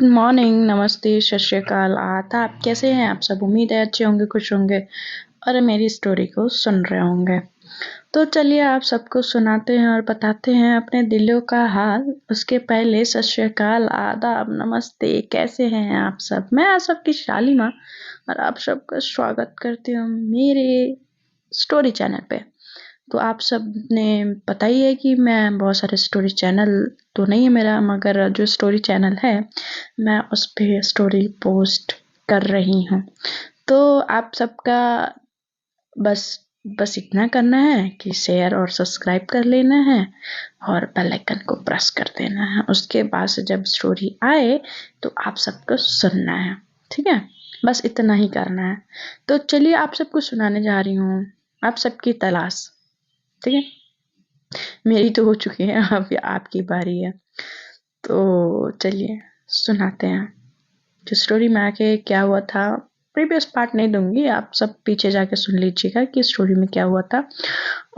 Good morning, नमस्ते, सत श्री अकाल, आदाब। कैसे हैं आप सब? उम्मीद है अच्छे होंगे, खुश होंगे और मेरी स्टोरी को सुन रहे होंगे। तो चलिए आप सबको सुनाते हैं और बताते हैं अपने दिलों का हाल। उसके पहले सत श्री अकाल, आदाब, नमस्ते, कैसे हैं आप सब? मैं आप सबकी शालिमा और आप सबका स्वागत करती हूँ मेरे स्टोरी चैनल पे। तो आप सब ने पता ही है कि मैं बहुत सारे स्टोरी चैनल तो नहीं है मेरा, मगर जो स्टोरी चैनल है मैं उस पे स्टोरी पोस्ट कर रही हूँ। तो आप सबका बस बस इतना करना है कि शेयर और सब्सक्राइब कर लेना है और बेल आइकन को प्रेस कर देना है। उसके बाद से जब स्टोरी आए तो आप सबको सुनना है, ठीक है? बस इतना ही करना है। तो चलिए आप सबको सुनाने जा रही हूँ आप सबकी तलाश, ठीक है? मेरी तो हो चुकी है, अब आपकी बारी है। तो चलिए सुनाते हैं जो स्टोरी में आके क्या हुआ था। प्रीवियस पार्ट नहीं दूंगी, आप सब पीछे जाके सुन लीजिएगा कि स्टोरी में क्या हुआ था।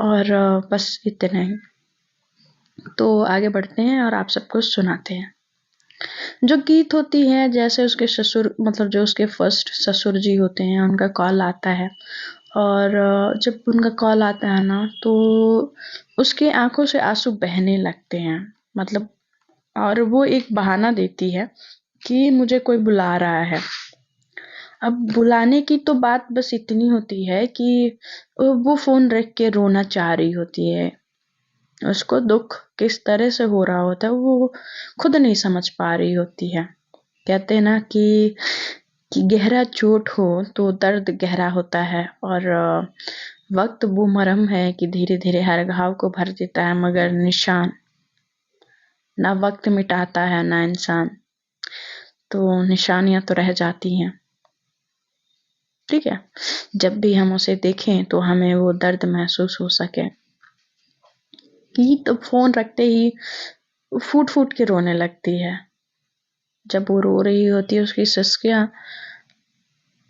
और बस इतना ही। तो आगे बढ़ते हैं और आप सबको सुनाते हैं। जो गीत होती है, जैसे उसके ससुर, मतलब जो उसके फर्स्ट ससुर जी होते हैं, उनका कॉल आता है। और जब उनका कॉल आता है ना, तो उसके आंखों से आंसू बहने लगते हैं, मतलब। और वो एक बहाना देती है कि मुझे कोई बुला रहा है। अब बुलाने की तो बात बस इतनी होती है कि वो फोन रख के रोना चाह रही होती है। उसको दुख किस तरह से हो रहा होता है वो खुद नहीं समझ पा रही होती है। कहते हैं ना कि गहरा चोट हो तो दर्द गहरा होता है, और वक्त वो मरहम है कि धीरे धीरे हर घाव को भर देता है, मगर निशान ना वक्त मिटाता है ना इंसान। तो निशानियां तो रह जाती हैं, ठीक है? जब भी हम उसे देखें तो हमें वो दर्द महसूस हो सके। कि तो फोन रखते ही फूट फूट के रोने लगती है। जब वो रो रही होती है, उसकी सिसकियां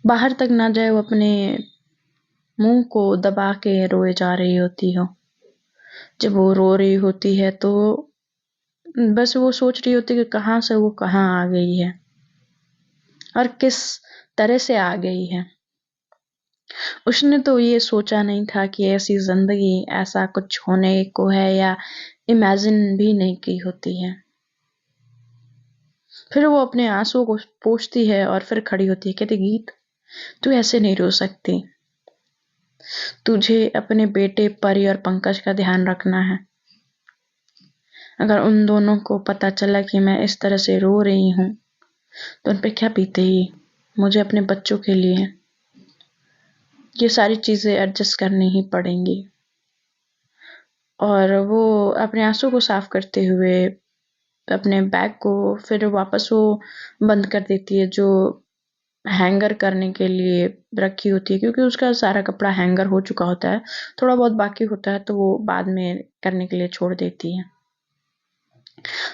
बाहर तक ना जाए, वो अपने मुंह को दबा के रोए जा रही होती हो। जब वो रो रही होती है तो बस वो सोच रही होती है कि कहाँ से वो कहाँ आ गई है और किस तरह से आ गई है। उसने तो ये सोचा नहीं था कि ऐसी जिंदगी, ऐसा कुछ होने को है, या इमेजिन भी नहीं की होती है। फिर वो अपने आंसुओं को पोंछती है और फिर खड़ी होती है, कहती, गीत, तू ऐसे नहीं रो सकती। तुझे अपने बेटे परी और पंकज का ध्यान रखना है। अगर उन दोनों को पता चला कि मैं इस तरह से रो रही हूँ तो उन पे क्या बीतेगी। मुझे अपने बच्चों के लिए ये सारी चीजें एडजस्ट करनी ही पड़ेंगी। और वो अपने आंसू को साफ करते हुए अपने बैग को फिर वापस वो बंद कर देती है, जो हैंगर करने के लिए रखी होती है, क्योंकि उसका सारा कपड़ा हैंगर हो चुका होता है। थोड़ा बहुत बाकी होता है तो वो बाद में करने के लिए छोड़ देती है।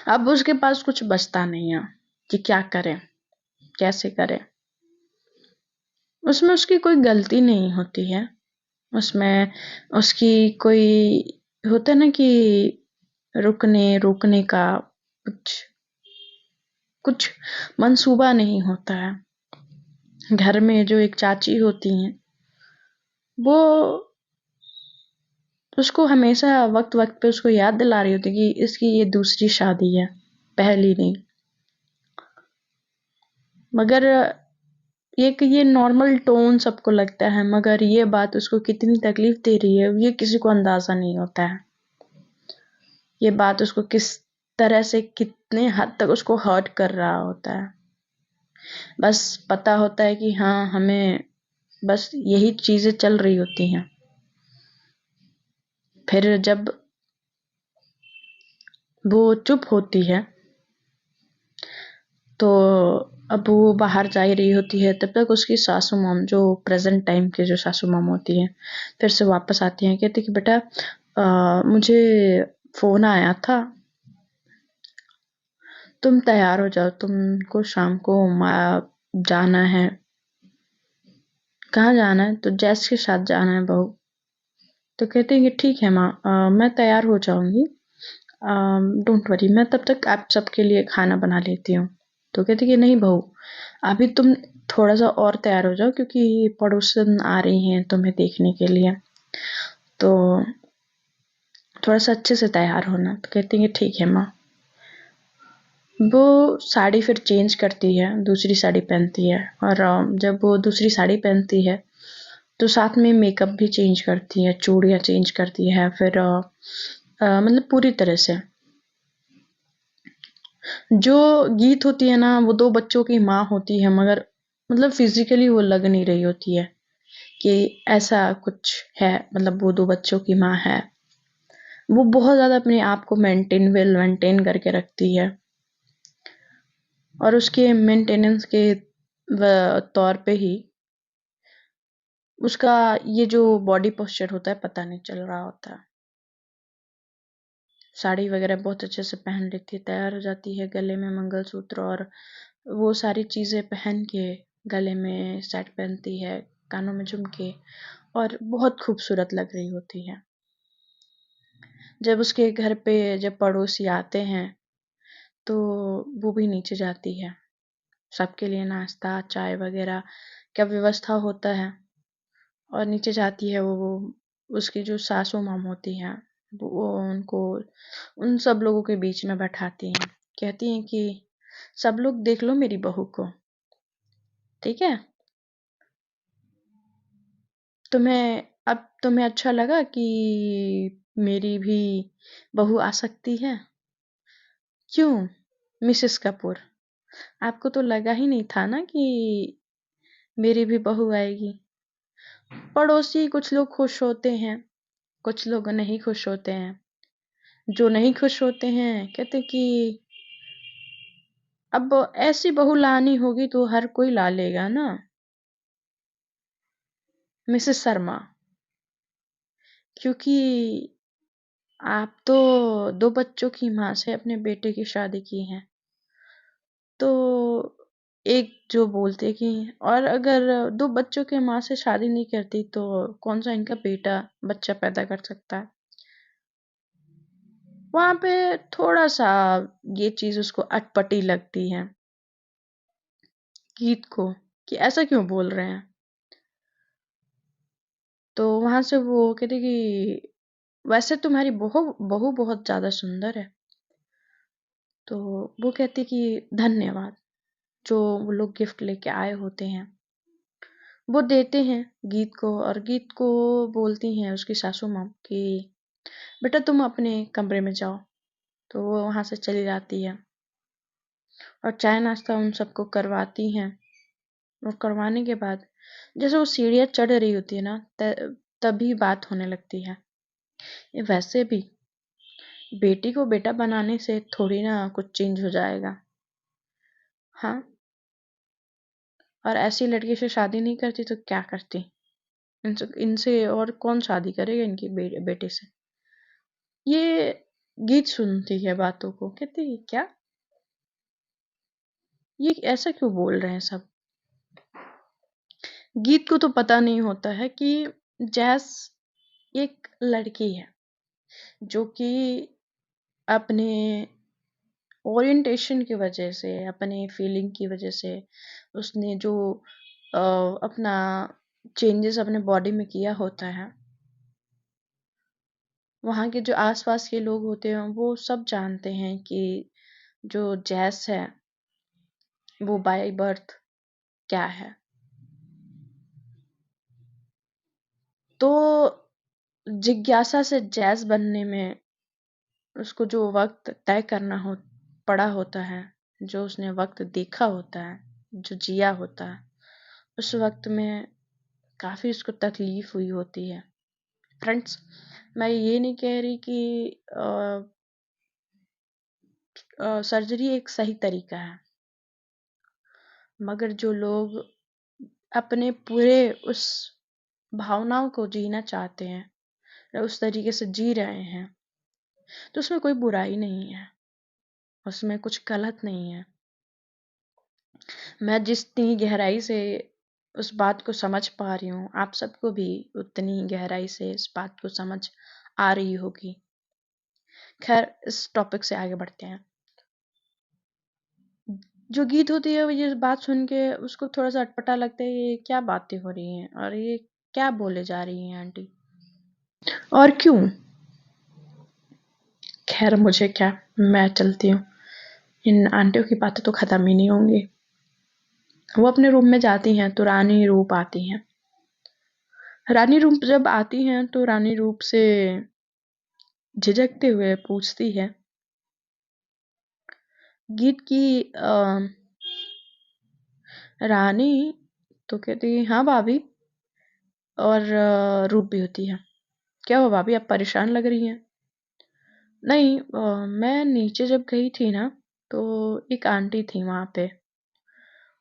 अब उसके पास कुछ बचता नहीं है कि क्या करे, कैसे करे। उसमें उसकी कोई गलती नहीं होती है। उसमें उसकी कोई होता है ना कि रुकने रोकने का कुछ कुछ मंसूबा नहीं होता है। घर में जो एक चाची होती हैं, वो उसको हमेशा वक्त वक्त पे उसको याद दिला रही होती कि इसकी ये दूसरी शादी है, पहली नहीं। मगर ये नॉर्मल टोन सबको लगता है, मगर ये बात उसको कितनी तकलीफ दे रही है ये किसी को अंदाजा नहीं होता है। ये बात उसको किस तरह से कितने हद तक उसको हर्ट कर रहा होता है। बस पता होता है कि हाँ, हमें बस यही चीजें चल रही होती हैं। फिर जब वो चुप होती है तो अब वो बाहर जा ही रही होती है, तब तक उसकी सासू मॉम, जो प्रेजेंट टाइम की जो सासू मॉम होती है, फिर से वापस आती हैं। कहती कि बेटा, मुझे फोन आया था, तुम तैयार हो जाओ, तुमको शाम को जाना है। कहाँ जाना है? तो जैस के साथ जाना है बहू। तो कहती है कि ठीक है माँ, मैं तैयार हो जाऊंगी, डोंट वरी, मैं तब तक आप सबके लिए खाना बना लेती हूँ। तो कहती कि नहीं बहू, अभी तुम थोड़ा सा और तैयार हो जाओ क्योंकि पड़ोसन आ रही हैं तुम्हें देखने के लिए, तो थोड़ा सा अच्छे से तैयार होना। तो कहती है ठीक है माँ। वो साड़ी फिर चेंज करती है, दूसरी साड़ी पहनती है, और जब वो दूसरी साड़ी पहनती है तो साथ में मेकअप भी चेंज करती है, चूड़ियाँ चेंज करती है, फिर मतलब पूरी तरह से। जो गीत होती है ना, वो 2 बच्चों की माँ होती है, मगर मतलब फिजिकली वो लग नहीं रही होती है कि ऐसा कुछ है, मतलब वो 2 बच्चों की माँ है। वो बहुत ज़्यादा अपने आप को मेंटेन करके रखती है, और उसके मेंटेनेंस के तौर पे ही उसका ये जो बॉडी पोस्चर होता है पता नहीं चल रहा होता है। साड़ी वगैरह बहुत अच्छे से पहन लेती है, तैयार हो जाती है, गले में मंगलसूत्र और वो सारी चीज़ें पहन के, गले में सेट पहनती है, कानों में झुमके, और बहुत खूबसूरत लग रही होती है। जब उसके घर पे जब पड़ोसी आते हैं तो वो भी नीचे जाती है, सबके लिए नाश्ता चाय वगैरह का व्यवस्था होता है, और नीचे जाती है। वो उसकी जो सासू माँ होती हैं, वो उनको उन सब लोगों के बीच में बैठाती हैं, कहती हैं कि सब लोग देख लो मेरी बहू को, ठीक है। तुम्हें अच्छा लगा कि मेरी भी बहू आ सकती है? क्यों मिसेस कपूर, आपको तो लगा ही नहीं था ना कि मेरी भी बहू आएगी? पड़ोसी कुछ लोग खुश होते हैं, कुछ लोग नहीं खुश होते हैं। जो नहीं खुश होते हैं कहते कि अब ऐसी बहू लानी होगी तो हर कोई ला लेगा ना मिसेस शर्मा, क्योंकि आप तो 2 बच्चों की माँ से अपने बेटे की शादी की हैं। तो एक जो बोलते कि और अगर 2 बच्चों के माँ से शादी नहीं करती तो कौन सा इनका बेटा बच्चा पैदा कर सकता है? वहां पे थोड़ा सा ये चीज उसको अटपटी लगती है गीत को, कि ऐसा क्यों बोल रहे हैं। तो वहां से वो कहते कि वैसे तुम्हारी बहू बहू बहुत ज्यादा सुंदर है। तो वो कहती कि धन्यवाद। जो वो लोग गिफ्ट लेके आए होते हैं वो देते हैं गीत को, और गीत को बोलती हैं उसकी सासू माँ कि बेटा तुम अपने कमरे में जाओ। तो वो वहां से चली जाती है और चाय नाश्ता उन सबको करवाती हैं, और करवाने के बाद जैसे वो सीढ़ियाँ चढ़ रही होती है ना, तभी बात होने लगती है। ये वैसे भी बेटी को बेटा बनाने से थोड़ी ना कुछ चेंज हो जाएगा। हाँ, और ऐसी लड़की से शादी नहीं करती तो क्या करती? इनसे इनसे और कौन शादी करेगा इनकी बेटे से? ये गीत सुनती है बातों को, कहती है क्या, ये ऐसा क्यों बोल रहे हैं सब? गीत को तो पता नहीं होता है कि जैस एक लड़की है जो कि अपने ओरिएंटेशन की वजह से, अपने फीलिंग की वजह से, उसने जो अपना चेंजेस अपने बॉडी में किया होता है, वहाँ के जो आसपास के लोग होते हैं वो सब जानते हैं कि जो जैस है वो बाय बर्थ क्या है। तो जिज्ञासा से जैस बनने में उसको जो वक्त तय करना हो पड़ा होता है, जो उसने वक्त देखा होता है, जो जिया होता है, उस वक्त में काफ़ी उसको तकलीफ हुई होती है। फ्रेंड्स, मैं ये नहीं कह रही कि सर्जरी एक सही तरीका है, मगर जो लोग अपने पूरे उस भावनाओं को जीना चाहते हैं या उस तरीके से जी रहे हैं, तो उसमें कोई बुराई नहीं है, उसमें कुछ गलत नहीं है। मैं जितनी गहराई से उस बात को समझ पा रही हूँ, आप सबको भी उतनी ही गहराई से इस बात को समझ आ रही होगी। खैर, इस टॉपिक से आगे बढ़ते हैं। जो गीत होती है वो ये बात सुन के उसको थोड़ा-सा अटपटा लगता है, ये क्या बातें हो रही हैं और ये क्या बोले जा रही हैं आंटी? और क्यों? खैर मुझे क्या, मैं चलती हूँ। इन आंटियों की बातें तो खत्म ही नहीं होंगी। वो अपने रूम में जाती हैं तो रानी रूप आती हैं। रानी रूप जब आती हैं तो रानी रूप से झिझकते हुए पूछती है गीत की रानी, तो कहती है हाँ भाभी। और रूप भी होती है, क्या हुआ भाभी आप परेशान लग रही हैं? नहीं, मैं नीचे जब गई थी ना तो एक आंटी थी वहां पे।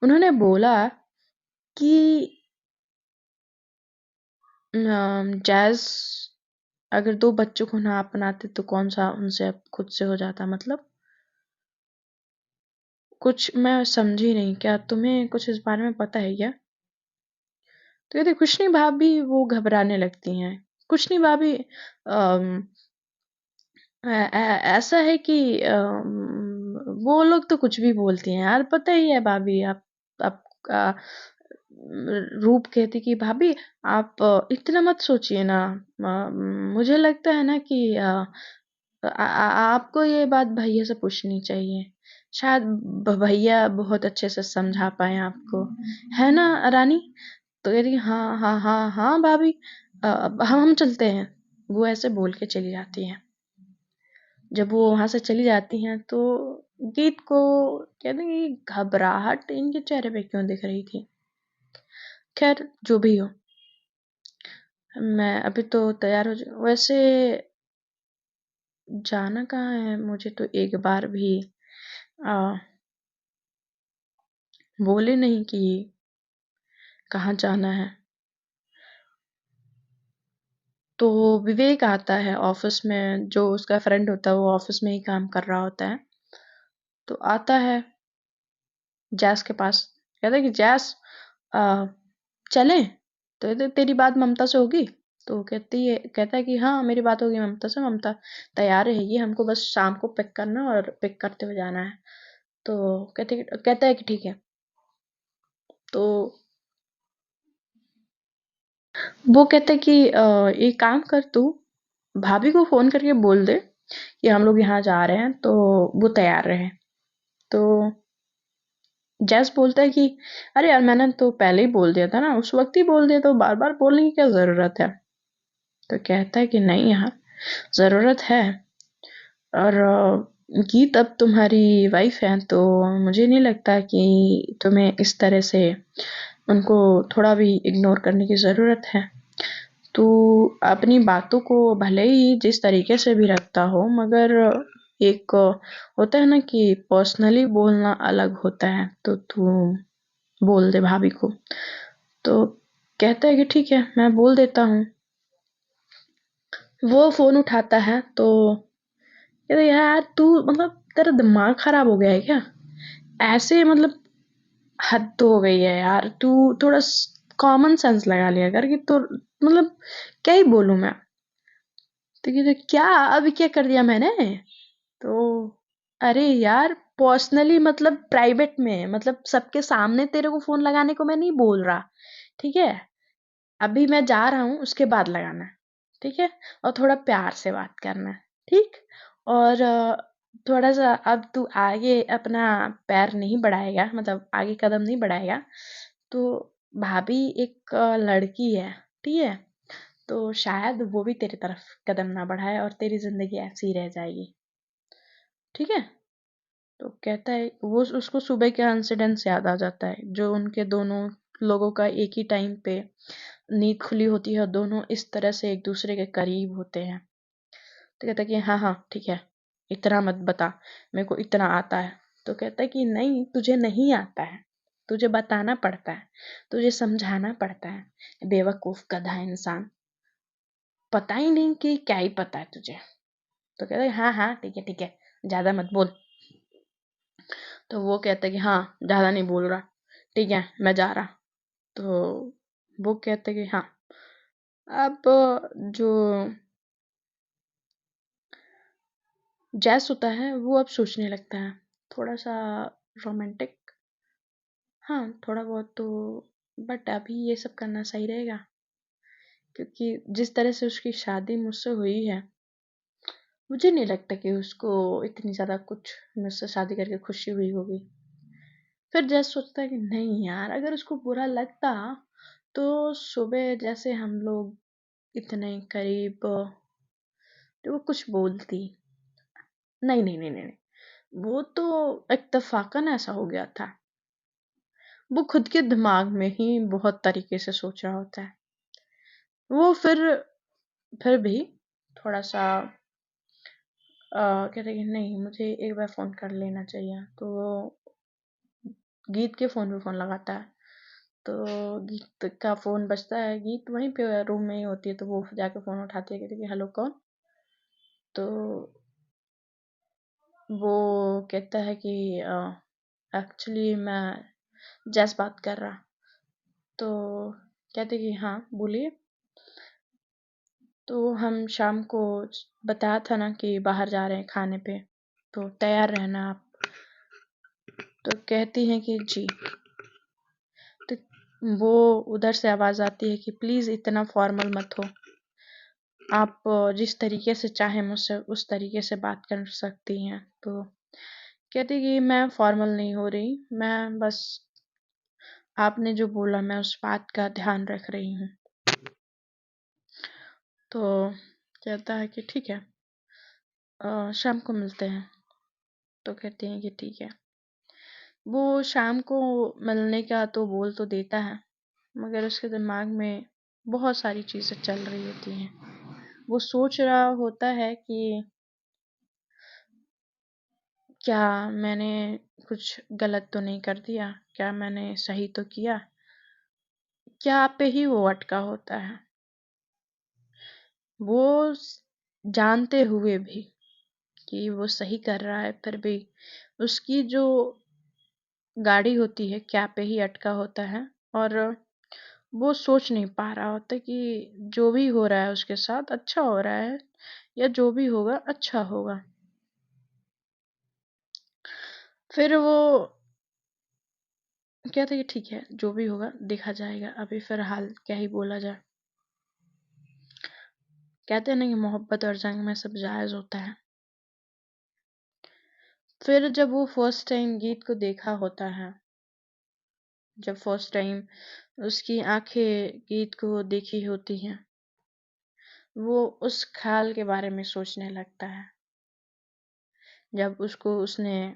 उन्होंने बोला कि जैज़ अगर 2 बच्चों को ना अपनाते तो कौन-सा उनसे अब खुद से हो जाता, मतलब कुछ मैं समझी नहीं, क्या तुम्हें कुछ इस बारे में पता है क्या? तो कहती कुछ नहीं भाभी, वो घबराने लगती हैं। कुछ नहीं भाभी, अम, ऐसा है कि वो लोग तो कुछ भी बोलती हैं यार, पता ही है भाभी आप अ, रूप कहती कि भाभी आप इतना मत सोचिए ना। मुझे लगता है ना कि आपको ये बात भैया से पूछनी चाहिए। शायद भैया बहुत अच्छे से समझा पाए आपको, है ना रानी? तो कह रही हाँ हाँ हाँ हाँ भाभी, हम चलते हैं। वो ऐसे बोल के चली जाती हैं। जब वो वहां से चली जाती हैं तो गीत को कहते हैं कि घबराहट इनके चेहरे पे क्यों दिख रही थी। खैर जो भी हो, मैं अभी तो तैयार हो वैसे जाना कहाँ है, मुझे तो एक बार भी आ, बोले नहीं कि कहाँ जाना है। तो विवेक आता है ऑफिस में, जो उसका फ्रेंड होता है वो ऑफिस में ही काम कर रहा होता है। तो आता है जैस के पास, कहता है कि जैस आ, चलें? तो कहते तेरी बात ममता से होगी? तो कहता है कि हाँ मेरी बात होगी ममता से, ममता तैयार रहेगी, हमको बस शाम को पिक करना और पिक करते हुए जाना है। तो कहता है कि ठीक है। तो वो कहते हैं कि एक काम कर तू भाभी को फोन करके बोल दे कि हम लोग यहाँ जा रहे हैं तो वो तैयार रहे। तो जैस बोलता है कि अरे यार मैंने तो पहले ही बोल दिया था ना, उस वक्त ही बोल दिया, तो बार बार बोलने की क्या जरूरत है? तो कहता है कि नहीं यार, जरूरत है। और गीत अब तुम्हारी वाइफ है तो मुझे नहीं लगता कि तुम्हें इस तरह से उनको थोड़ा भी इग्नोर करने की ज़रूरत है। तू अपनी बातों को भले ही जिस तरीके से भी रखता हो, मगर एक होता है ना कि पर्सनली बोलना अलग होता है, तो तू बोल दे भाभी को। तो कहता है कि ठीक है मैं बोल देता हूँ। वो फ़ोन उठाता है तो कहता है यार तू मतलब तेरा दिमाग खराब हो गया है क्या? ऐसे मतलब हद तो हो गई है यार, तू थोड़ा कॉमन सेंस लगा लिया कर कि तो मतलब क्या ही बोलूं मैं। तो कहते क्या, अभी क्या कर दिया मैंने? तो अरे यार पर्सनली मतलब प्राइवेट में, मतलब सबके सामने तेरे को फोन लगाने को मैं नहीं बोल रहा, ठीक है? अभी मैं जा रहा हूँ उसके बाद लगाना, ठीक है? और थोड़ा प्यार से बात करना, ठीक? और थोड़ा सा अब तू आगे अपना पैर नहीं बढ़ाएगा, मतलब आगे कदम नहीं बढ़ाएगा तो भाभी एक लड़की है, ठीक है? तो शायद वो भी तेरी तरफ कदम ना बढ़ाए और तेरी जिंदगी ऐसी ही रह जाएगी, ठीक है? तो कहता है वो उसको सुबह के इंसिडेंट्स याद आ जाता है, जो उनके दोनों लोगों का एक ही टाइम पे नींद खुली होती है और दोनों इस तरह से एक दूसरे के करीब होते हैं। तो कहता है कि हाँ हाँ ठीक है, इतना मत बता, मेरे को इतना आता है। तो कहता है कि नहीं तुझे नहीं आता है, तुझे बताना पड़ता है, तुझे समझाना पड़ता है, बेवकूफ गधा इंसान, पता ही नहीं कि क्या ही पता है तुझे। तो कहता है हाँ हाँ ठीक है, ज्यादा मत बोल। तो वो कहता है कि हाँ ज्यादा नहीं बोल रहा, ठीक है मैं जा रहा। तो वो कहते हैं कि हाँ। अब जो जैस होता है वो अब सोचने लगता है थोड़ा सा रोमांटिक हाँ, थोड़ा बहुत तो, बट अभी ये सब करना सही रहेगा, क्योंकि जिस तरह से उसकी शादी मुझसे हुई है, मुझे नहीं लगता कि उसको इतनी ज़्यादा कुछ मुझसे शादी करके खुशी हुई होगी। फिर जैसे सोचता है कि नहीं यार, अगर उसको बुरा लगता तो सुबह जैसे हम लोग इतने करीब, तो वो कुछ बोलती। नहीं नहीं नहीं नहीं नहीं, वो तो इत्तेफाकन ऐसा हो गया था। वो खुद के दिमाग में ही बहुत तरीके से सोच रहा होता है। वो फिर भी थोड़ा सा कहते कि नहीं, मुझे एक बार फोन कर लेना चाहिए, तो वो गीत के फोन पे फोन लगाता है। तो गीत का फोन बजता है, गीत वहीं पे रूम में ही होती है, तो वो जाके फोन उठाती है, कहती है कि हेलो कौन। तो वो कहता है कि एक्चुअली मैं जैस बात कर रहा। तो कहते कि हाँ बोलिए। तो हम शाम को बताया था ना कि बाहर जा रहे हैं खाने पे, तो तैयार रहना आप। तो कहती हैं कि जी। तो वो उधर से आवाज़ आती है कि प्लीज़ इतना फॉर्मल मत हो, आप जिस तरीके से चाहें मुझसे उस तरीके से बात कर सकती हैं। तो कहती कि मैं फॉर्मल नहीं हो रही, मैं बस आपने जो बोला मैं उस बात का ध्यान रख रही हूँ। तो कहता है कि ठीक है, शाम को मिलते हैं। तो कहती हैं कि ठीक है। वो शाम को मिलने का तो बोल तो देता है, मगर उसके दिमाग में बहुत सारी चीज़ें चल रही होती हैं। वो सोच रहा होता है कि क्या मैंने कुछ गलत तो नहीं कर दिया, क्या मैंने सही तो किया, क्या आप पे ही वो अटका होता है। वो जानते हुए भी कि वो सही कर रहा है, फिर भी उसकी जो गाड़ी होती है क्या पे ही अटका होता है। और वो सोच नहीं पा रहा होता कि जो भी हो रहा है उसके साथ अच्छा हो रहा है, या जो भी होगा अच्छा होगा। फिर वो कहता है कि ठीक है, जो भी होगा देखा जाएगा, अभी फिलहाल क्या ही बोला जाए। कहते हैं ना कि मोहब्बत और जंग में सब जायज होता है। फिर जब वो फर्स्ट टाइम गीत को देखा होता है, जब फर्स्ट टाइम उसकी आंखें गीत को देखी होती हैं, वो उस ख्याल के बारे में सोचने लगता है जब उसको उसने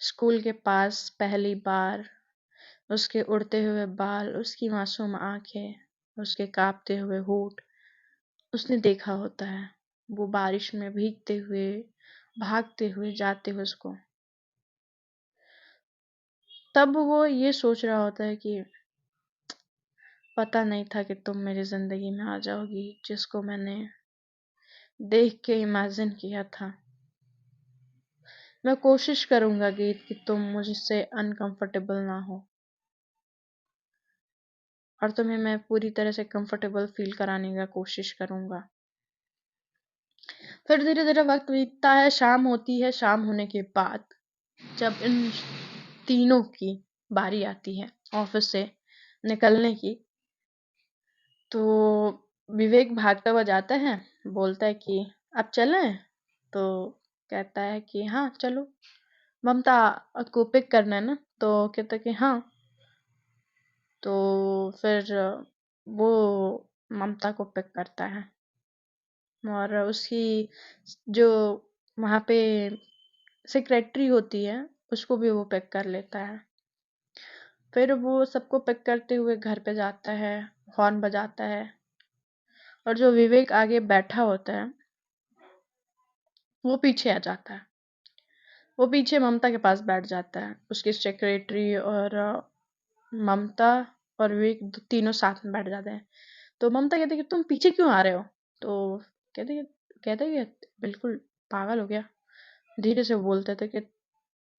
स्कूल के पास पहली बार, उसके उड़ते हुए बाल, उसकी मासूम आंखें, उसके कांपते हुए होंठ उसने देखा होता है। वो बारिश में भीगते हुए, भागते हुए जाते हुए उसको, तब वो ये सोच रहा होता है कि पता नहीं था कि तुम मेरी जिंदगी में आ जाओगी, जिसको मैंने देख के इमेजिन किया था। मैं कोशिश करूंगा गीत कि तुम मुझसे अनकंफर्टेबल ना हो, और तुम्हें मैं पूरी तरह से कंफर्टेबल फील कराने का कोशिश करूंगा। फिर धीरे धीरे वक्त बीतता है, शाम होती है। शाम होने के बाद जब इन तीनों की बारी आती है ऑफिस से निकलने की, तो विवेक भागता हुआ जाता है, बोलता है कि अब चलें। तो कहता है कि हाँ चलो, ममता को पिक करना है ना। तो कहता है कि हाँ। तो फिर वो ममता को पिक करता है, और उसकी जो वहाँ पे सेक्रेटरी होती है उसको भी वो पिक कर लेता है। फिर वो सबको पिक करते हुए घर पे जाता है, हॉर्न बजाता है, और जो विवेक आगे बैठा होता है वो पीछे आ जाता है। वो पीछे ममता के पास बैठ जाता है। उसकी सेक्रेटरी और ममता और विवेक तीनों साथ में बैठ जाते हैं। तो ममता कहती है कि तुम पीछे क्यों आ रहे हो। तो कहते कहते कि बिल्कुल पागल हो गया, धीरे से बोलते थे कि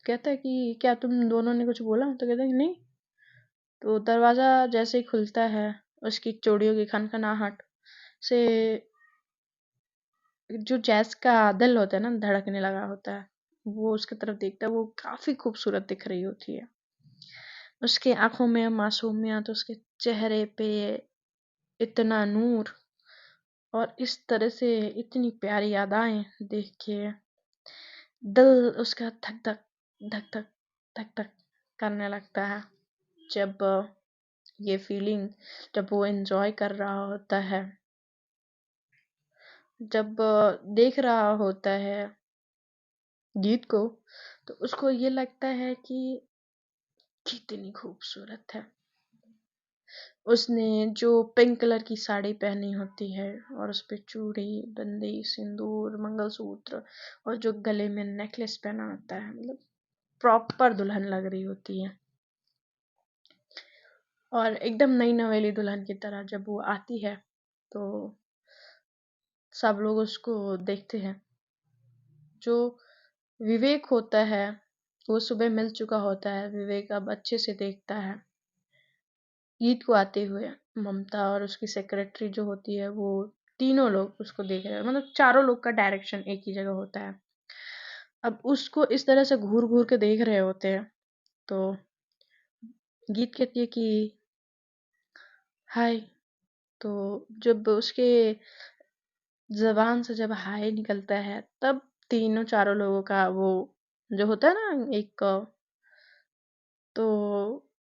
कहता है कि क्या तुम दोनों ने कुछ बोला। तो कहता है कि नहीं। तो दरवाजा जैसे ही खुलता है, उसकी चूड़ियों की खनखनाहट से जो जैस का दिल होता है ना धड़कने लगा होता है। वो उसकी तरफ देखता है, वो काफी खूबसूरत दिख रही होती है। उसकी आंखों में मासूमियत, उसके चेहरे पे इतना नूर और इस तरह से इतनी प्यारी यादाएं देख के दिल उसका धक धक धक धक धक धक करने लगता है। जब ये फीलिंग, जब वो एंजॉय कर रहा होता है, जब देख रहा होता है गीत को, तो उसको ये लगता है कि कितनी खूबसूरत है। उसने जो पिंक कलर की साड़ी पहनी होती है और उस पे चूड़ी, बिंदी, सिंदूर, मंगलसूत्र और जो गले में नेकलेस पहना होता है, मतलब प्रॉपर दुल्हन लग रही होती है। और एकदम नई नवेली दुल्हन की तरह जब वो आती है तो सब लोग उसको देखते हैं। जो विवेक होता है वो सुबह मिल चुका होता है। विवेक अब अच्छे से देखता है गीत को आते हुए। ममता और उसकी सेक्रेटरी जो होती है वो तीनों लोग उसको देख रहे हैं, मतलब चारों लोग का डायरेक्शन एक ही जगह होता है। अब उसको इस तरह से घूर घूर के देख रहे होते हैं तो गीत कहती है कि हाय। तो जब उसके जबान से जब हाय निकलता है तब तीनों चारों लोगों का वो जो होता है ना एक, तो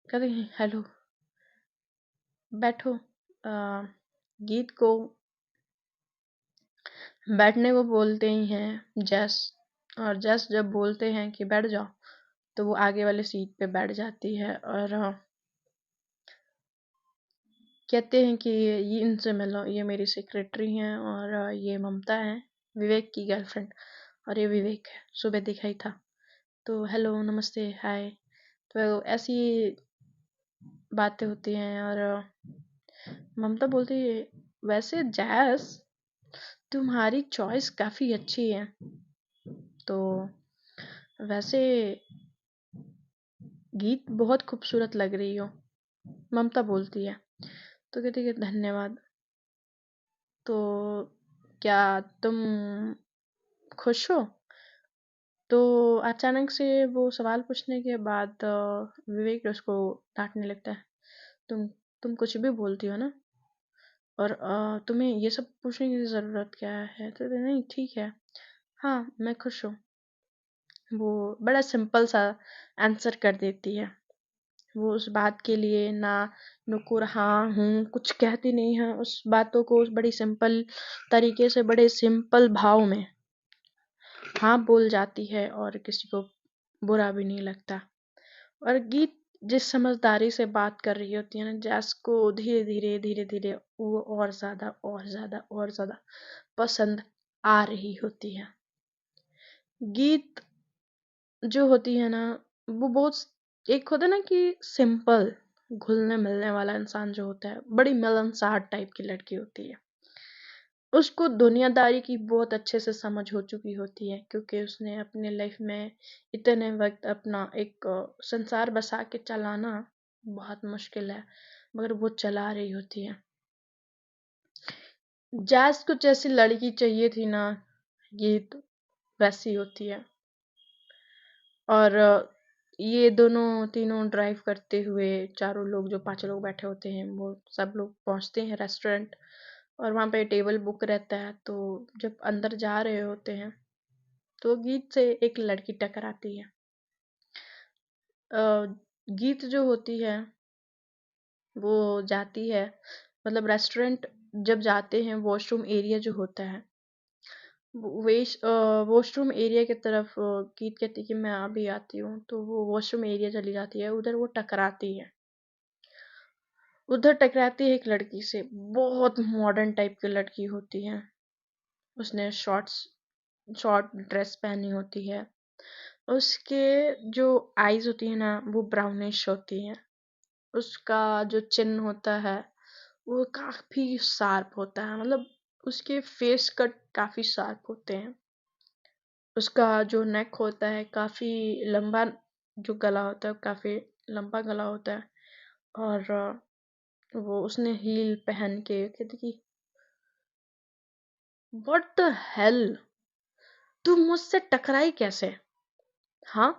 कहते हैं हेलो, बैठो। अ, गीत को बैठने को बोलते ही हैं जस, और जस जब बोलते हैं कि बैठ जाओ तो वो आगे वाले सीट पे बैठ जाती है और कहते हैं कि ये इनसे मिलो, ये मेरी सेक्रेटरी हैं और ये ममता है, विवेक की गर्लफ्रेंड, और ये विवेक है, सुबह दिखाई था। तो हेलो, नमस्ते, हाय। तो ऐसी बातें होती हैं और ममता बोलती है वैसे जैस तुम्हारी चॉइस काफी अच्छी है। तो वैसे गीत बहुत खूबसूरत लग रही हो, ममता बोलती है। तो कहती है धन्यवाद। तो क्या तुम खुश हो? तो अचानक से वो सवाल पूछने के बाद विवेक उसको डांटने लगता है। तुम कुछ भी बोलती हो ना, और तुम्हें ये सब पूछने की जरूरत क्या है? तो नहीं ठीक है, हाँ मैं खुश हूँ। वो बड़ा सिंपल सा आंसर कर देती है। वो उस बात के लिए ना नुकुर हाँ हूँ कुछ कहती नहीं है, उस बातों को उस बड़ी सिंपल तरीके से, बड़े सिंपल भाव में हाँ बोल जाती है और किसी को बुरा भी नहीं लगता। और गीत जिस समझदारी से बात कर रही होती है ना, जैस को धीरे धीरे धीरे धीरे वो और ज्यादा और ज्यादा और ज्यादा पसंद आ रही होती है। गीत जो होती है ना, वो बहुत एक होता है ना कि सिंपल घुलने मिलने वाला इंसान जो होता है, बड़ी मिलनसार टाइप की लड़की होती है। उसको दुनियादारी की बहुत अच्छे से समझ हो चुकी होती है, क्योंकि उसने अपने लाइफ में इतने वक्त अपना एक संसार बसा के चलाना बहुत मुश्किल है, मगर वो चला रही होती है। जैस को जैसी लड़की चाहिए थी ना, गीत वैसी होती है। और ये दोनों तीनों ड्राइव करते हुए, चारों लोग जो पांचों लोग बैठे होते हैं वो सब लोग पहुंचते हैं रेस्टोरेंट, और वहां पे टेबल बुक रहता है। तो जब अंदर जा रहे होते हैं तो गीत से एक लड़की टकराती है। अ, गीत जो होती है वो जाती है, मतलब रेस्टोरेंट जब जाते हैं, वॉशरूम एरिया जो होता है, वॉशरूम एरिया की तरफ गीत कहती है कि मैं अभी आती हूँ। तो वो वॉशरूम एरिया चली जाती है, उधर वो टकराती है। उधर टकराती है एक लड़की से, बहुत मॉडर्न टाइप की लड़की होती है। उसने शॉर्ट ड्रेस पहनी होती है। उसके जो आईज होती है ना वो ब्राउनिश होती हैं। उसका जो चिन्ह होता है वो काफी शार्प होता है, मतलब उसके फेस कट काफी शार्प होते हैं। उसका जो नेक होता है काफी लंबा, जो गला होता है काफी लंबा गला होता है। और वो उसने हील पहन के कहती कि व्हाट द हेल, तुम मुझसे टकराई कैसे? हाँ,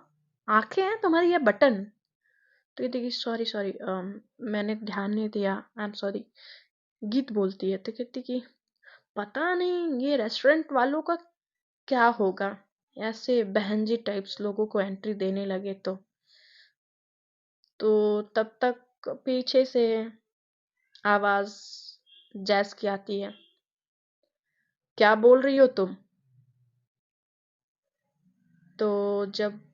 आंखें हैं तुम्हारी या बटन? तो कहती कि सॉरी सॉरी, मैंने ध्यान नहीं दिया, आई एम सॉरी। गीत बोलती है तो कहती कि पता नहीं ये रेस्टोरेंट वालों का क्या होगा, ऐसे बहन जी टाइप्स लोगों को एंट्री देने लगे तो तब तक पीछे से आवाज जैस की आती है, क्या बोल रही हो तुम। तो जब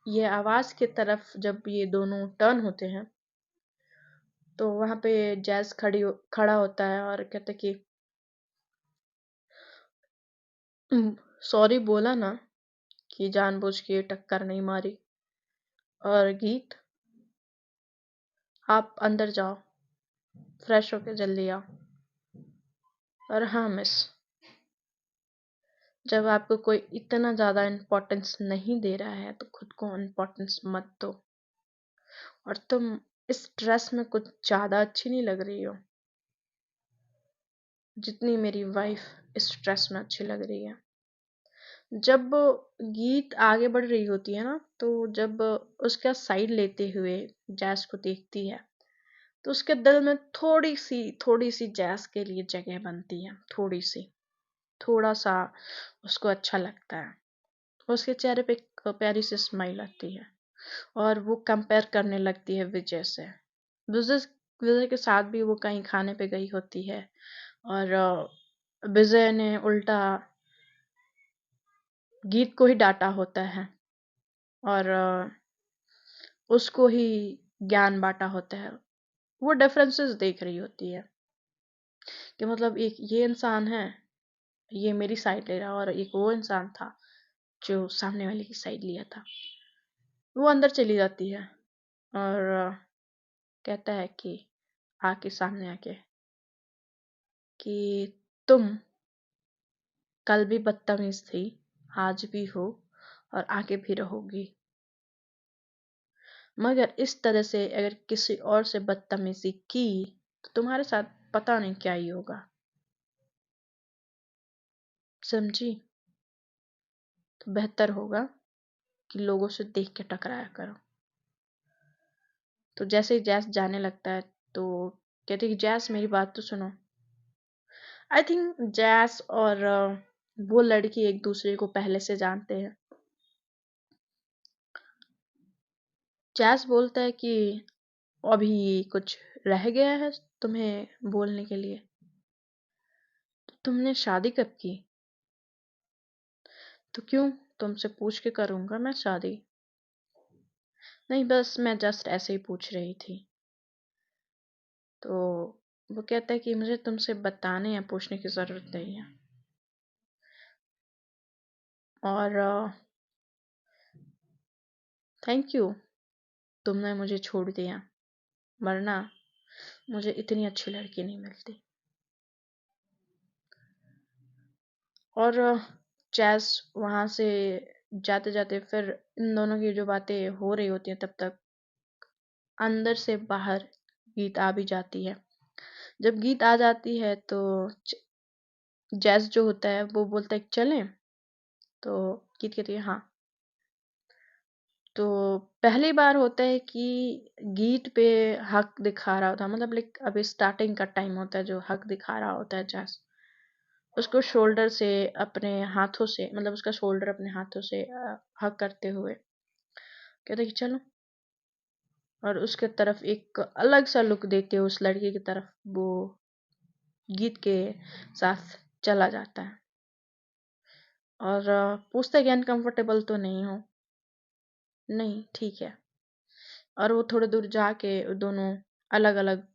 ये आवाज की तरफ जब ये दोनों टर्न होते हैं तो वहां पे जैस खड़ा होता है और कहता कि सॉरी बोला ना कि जानबूझ के टक्कर नहीं मारी। और गीत, आप अंदर जाओ, फ्रेश होके जल्दी आओ। और हाँ मिस, जब आपको कोई इतना ज्यादा इम्पोर्टेंस नहीं दे रहा है तो खुद को इम्पोर्टेंस मत दो। और तुम इस ड्रेस में कुछ ज्यादा अच्छी नहीं लग रही हो जितनी मेरी वाइफ इस ड्रेस में अच्छी लग रही है। जब गीत आगे बढ़ रही होती है ना, तो जब उसका साइड लेते हुए जैस को देखती है तो उसके दिल में थोड़ी सी जैस के लिए जगह बनती है, थोड़ी सी, थोड़ा सा उसको अच्छा लगता है। उसके चेहरे पे एक प्यारी सी स्माइल आती है और वो कंपेयर करने लगती है विजय से। विजय विजय के साथ भी वो कहीं खाने पे गई होती है और विजय ने उल्टा गीत को ही डांटा होता है और उसको ही ज्ञान बांटा होता है। वो डिफरेंसेस देख रही होती है कि मतलब एक ये इंसान है, ये मेरी साइड ले रहा है, और एक वो इंसान था जो सामने वाले की साइड लिया था। वो अंदर चली जाती है और कहता है कि आके सामने आके कि तुम कल भी बदतमीज थी, आज भी हो और आगे भी रहोगी, मगर इस तरह से अगर किसी और से बदतमीजी की तो तुम्हारे साथ पता नहीं क्या ही होगा, समझी। तो बेहतर होगा कि लोगों से देख के टकराया करो। तो जैसे ही जैस जाने लगता है तो कहते कि जैस मेरी बात तो सुनो। आई थिंक जैस और वो लड़की एक दूसरे को पहले से जानते हैं। जैस बोलता है कि अभी कुछ रह गया है तुम्हें बोलने के लिए, तो तुमने शादी कब की। तो क्यों, तुमसे पूछ के करूंगा मैं शादी। नहीं, बस मैं जस्ट ऐसे ही पूछ रही थी। तो वो कहता है कि मुझे तुमसे बताने या पूछने की जरूरत नहीं है। और थैंक यू, तुमने मुझे छोड़ दिया, वरना मुझे इतनी अच्छी लड़की नहीं मिलती। और जैस वहां से जाते जाते फिर इन दोनों की जो बातें हो रही होती हैं तब तक अंदर से बाहर गीत आ भी जाती है। जब गीत आ जाती है तो जैस जो होता है वो बोलता है चलें। तो गीत कहती है हाँ। तो पहली बार होता है कि गीत पे हक दिखा रहा होता है, मतलब लाइक अभी स्टार्टिंग का टाइम होता है जो हक दिखा रहा होता है जैस उसको शोल्डर से अपने हाथों से, मतलब उसका शोल्डर अपने हाथों से हक करते हुए कहते कि चलो। और उसके तरफ एक अलग सा लुक देते हुए उस लड़की की तरफ वो गीत के साथ चला जाता है और पूछता है कि अनकंफर्टेबल तो नहीं हो। नहीं, ठीक है। और वो थोड़ी दूर जाके दोनों अलग अलग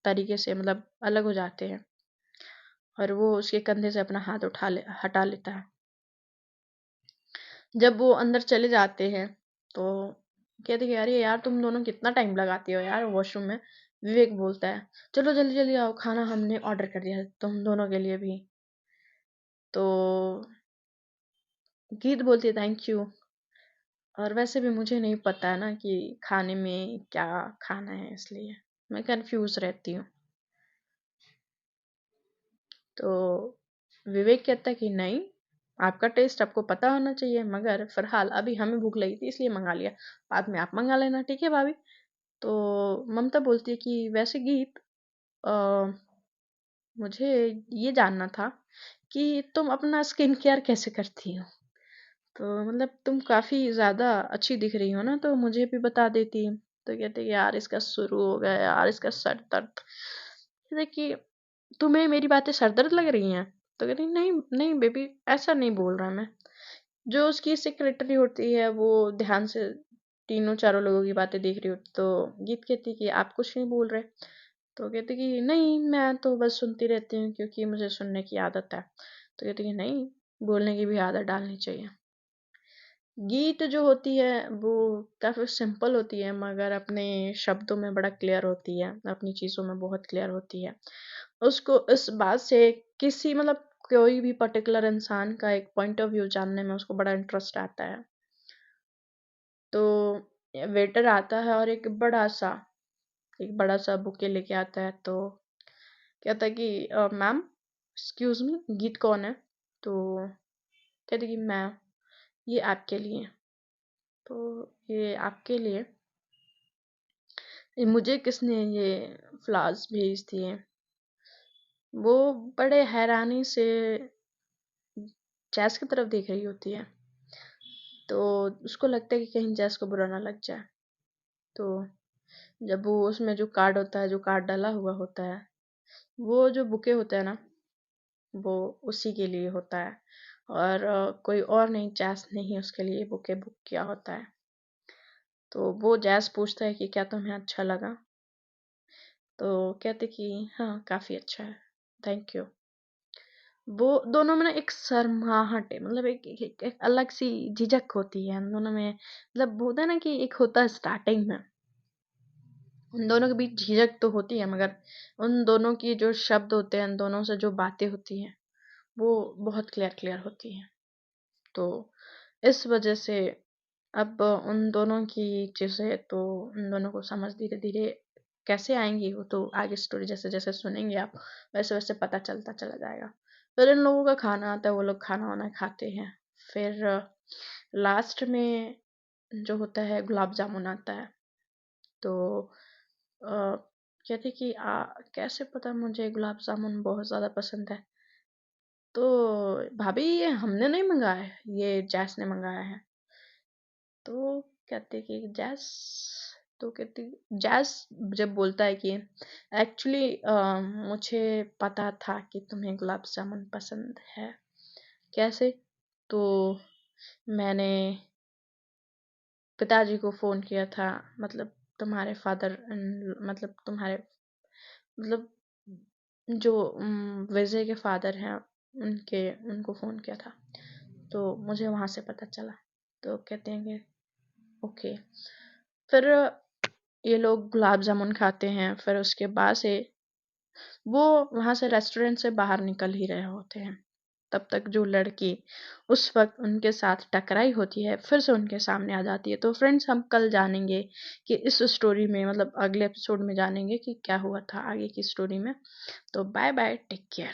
तरीके से, मतलब अलग हो जाते हैं और वो उसके कंधे से अपना हाथ हटा लेता है। जब वो अंदर चले जाते हैं तो कहते कि अरे यार तुम दोनों कितना टाइम लगाती हो यार वॉशरूम में। विवेक बोलता है चलो जल्दी जल्दी आओ, खाना हमने ऑर्डर कर दिया है तुम दोनों के लिए भी। तो गीत बोलती है थैंक यू, और वैसे भी मुझे नहीं पता है ना कि खाने में क्या खाना है, इसलिए मैं कंफ्यूज रहती हूँ। तो विवेक कहता है कि नहीं, आपका टेस्ट आपको पता होना चाहिए, मगर फिलहाल अभी हमें भूख लगी थी इसलिए मंगा लिया, बाद में आप मंगा लेना, ठीक है भाभी। तो ममता बोलती है कि वैसे गीत, अ, मुझे ये जानना था कि तुम अपना स्किन केयर कैसे करती हो? तो मतलब तुम काफ़ी ज़्यादा अच्छी दिख रही हो ना, तो मुझे भी बता देती। तो कहते कि यार इसका शुरू हो गया यार, इसका सर दर्द। कहते कि तुम्हें मेरी बातें सर दर्द लग रही हैं? तो कहती नहीं नहीं बेबी, ऐसा नहीं बोल रहा मैं। जो उसकी सेक्रेटरी होती है वो ध्यान से तीनों चारों लोगों की बातें देख रही होती, तो गीत कहती कि आप कुछ नहीं बोल रहे। तो कहते कि नहीं, मैं तो बस सुनती रहती हूँ क्योंकि मुझे सुनने की आदत है। तो कहती कि नहीं, बोलने की भी आदत डालनी चाहिए। गीत जो होती है वो काफ़ी सिंपल होती है, मगर अपने शब्दों में बड़ा क्लियर होती है, अपनी चीज़ों में बहुत क्लियर होती है। उसको इस बात से किसी मतलब कोई भी पर्टिकुलर इंसान का एक पॉइंट ऑफ व्यू जानने में उसको बड़ा इंटरेस्ट आता है। तो वेटर आता है और एक बड़ा सा बुके लेके आता है। तो कहता है कि मैम, एक्सक्यूज मी, गीत कौन है? तो कहती कि मैं, ये आपके लिए। तो ये आपके लिए, ये मुझे किसने ये फ्लावर्स भेज दिए? वो बड़े हैरानी से जैस की तरफ देख रही होती है। तो उसको लगता है कि कहीं जैस को बुरा ना लग जाए। तो जब वो उसमें जो कार्ड होता है, जो कार्ड डाला हुआ होता है, वो जो बुके होता है ना, वो उसी के लिए होता है। और कोई और नहीं, जैस ने ही उसके लिए बुके बुक किया होता है। तो वो जैस पूछता है कि क्या तुम्हें अच्छा लगा? तो कहते कि हाँ, काफ़ी अच्छा है, थैंक यू। वो दोनों में ना एक शर्माहट है, मतलब एक अलग सी झिझक होती है उन दोनों में। मतलब होता है ना कि एक होता है स्टार्टिंग में, उन दोनों के बीच झिझक तो होती है, मगर उन दोनों की जो शब्द होते हैं, उन दोनों से जो बातें होती हैं, वो बहुत क्लियर क्लियर होती हैं। तो इस वजह से अब उन दोनों की चीज़ें तो उन दोनों को समझ धीरे धीरे कैसे आएंगी, वो तो आगे स्टोरी जैसे जैसे सुनेंगे आप, वैसे वैसे पता चलता चला जाएगा। फिर इन लोगों का खाना आता है, वो लोग खाना वाना खाते हैं। फिर लास्ट में जो होता है गुलाब जामुन आता है। तो कहते कि कैसे पता, मुझे गुलाब जामुन बहुत ज़्यादा पसंद है। तो भाभी, ये हमने नहीं मंगाया है, ये जैस ने मंगाया है। तो कहते कि जैस, तो कहती जैस जब बोलता है कि एक्चुअली मुझे पता था कि तुम्हें गुलाब जामुन पसंद है। कैसे? तो मैंने पिताजी को फ़ोन किया था, मतलब तुम्हारे फादर, मतलब तुम्हारे, मतलब जो विजय के फादर हैं, उनको फ़ोन किया था। तो मुझे वहाँ से पता चला। तो कहते हैं कि ओके। फिर ये लोग गुलाब जामुन खाते हैं, फिर उसके बाद से वो वहाँ से रेस्टोरेंट से बाहर निकल ही रहे होते हैं। तब तक जो लड़की उस वक्त उनके साथ टकराई होती है फिर से उनके सामने आ जाती है। तो फ्रेंड्स, हम कल जानेंगे कि इस स्टोरी में, मतलब अगले एपिसोड में जानेंगे कि क्या हुआ था आगे की स्टोरी में। तो बाय बाय, टेक केयर।